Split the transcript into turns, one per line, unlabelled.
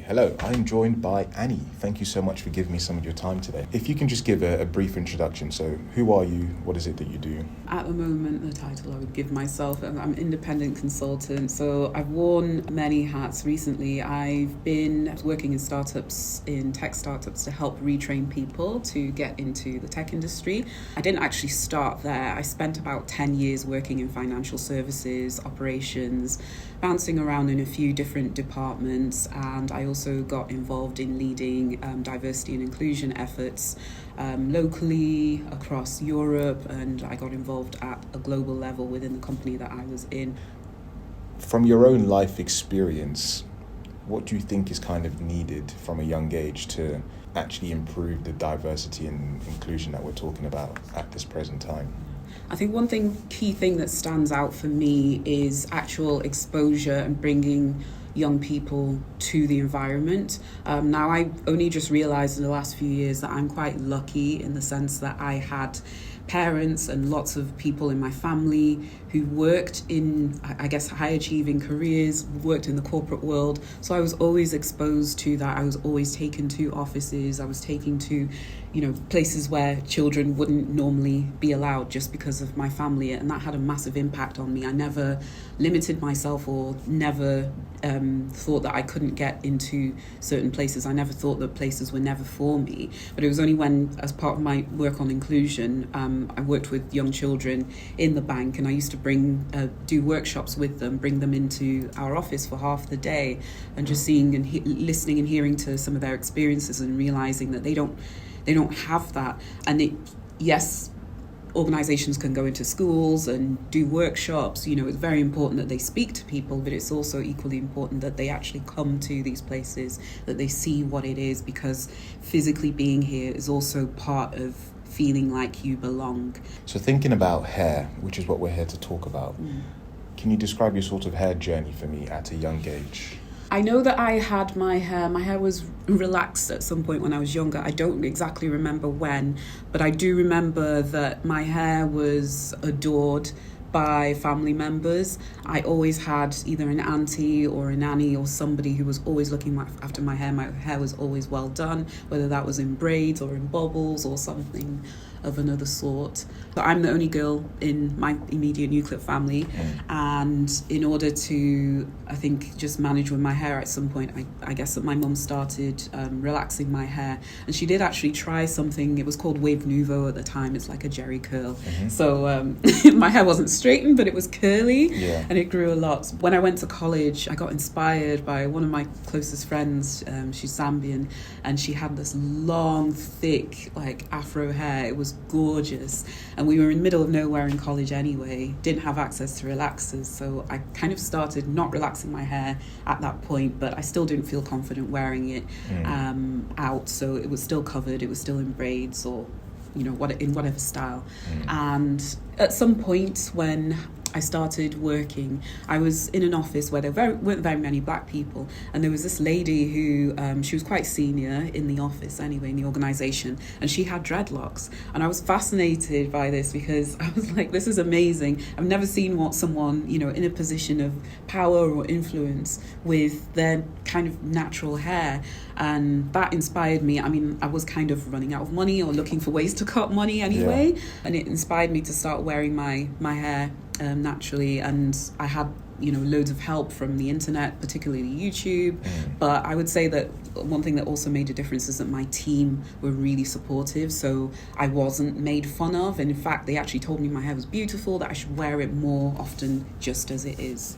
Hello, I'm joined by Annie. Thank you so much for giving me some of your time today. If you can just give a brief introduction. So who are you? What is it that you do?
At the moment, the title I would give myself, I'm an independent consultant. So I've worn many hats recently. I've been working in tech startups to help retrain people to get into the tech industry. I didn't actually start there. I spent about 10 years working in financial services, operations, bouncing around in a few different departments, and I also got involved in leading diversity and inclusion efforts locally across Europe, and I got involved at a global level within the company that I was in.
From your own life experience, what do you think is kind of needed from a young age to actually improve the diversity and inclusion that we're talking about at this present time?
I think key thing that stands out for me is actual exposure and bringing young people to the environment. Now, I only just realised in the last few years that I'm quite lucky in the sense that I had parents and lots of people in my family who worked in, I guess, high-achieving careers, worked in the corporate world. So I was always exposed to that. I was always taken to offices. I was taken to, places where children wouldn't normally be allowed just because of my family. And that had a massive impact on me. I never limited myself or never thought that I couldn't get into certain places. I never thought that places were never for me. But it was only when, as part of my work on inclusion, I worked with young children in the bank, and I used to do workshops with them, bring them into our office for half the day, and just seeing and listening and hearing to some of their experiences and realizing that they don't have that. And yes, organizations can go into schools and do workshops. It's very important that they speak to people, but it's also equally important that they actually come to these places, that they see what it is, because physically being here is also part of feeling like you belong.
So thinking about hair, which is what we're here to talk about, can you describe your sort of hair journey for me at a young age?
I know that I had my hair was relaxed at some point when I was younger. I don't exactly remember when, but I do remember that my hair was adored by family members. I always had either an auntie or a nanny or somebody who was always looking after my hair. My hair was always well done, whether that was in braids or in bobbles or something of another sort. But I'm the only girl in my immediate nuclear family, and in order to, I think, just manage with my hair at some point, I guess that my mum started relaxing my hair, and she did actually try something. It was called Wave Nouveau at the time. It's like a jerry curl. So my hair wasn't straightened, but it was curly, and it grew a lot. When I went to college, I got inspired by one of my closest friends. She's Zambian, and she had this long, thick, like afro hair. It was gorgeous, and we were in the middle of nowhere in college anyway, didn't have access to relaxers, so I kind of started not relaxing my hair at that point, but I still didn't feel confident wearing it out, so it was still covered, it was still in braids or in whatever style. And at some point when I started working, I was in an office where there weren't very many black people, and there was this lady who, she was quite senior in the office anyway, in the organisation, and she had dreadlocks, and I was fascinated by this because I was like, this is amazing. I've never seen someone, in a position of power or influence with their kind of natural hair, and that inspired me. I mean, I was kind of running out of money or looking for ways to cut money anyway, and it inspired me to start wearing my hair naturally, and I had loads of help from the internet, particularly YouTube. But I would say that one thing that also made a difference is that my team were really supportive, so I wasn't made fun of, and in fact they actually told me my hair was beautiful, that I should wear it more often just as it is.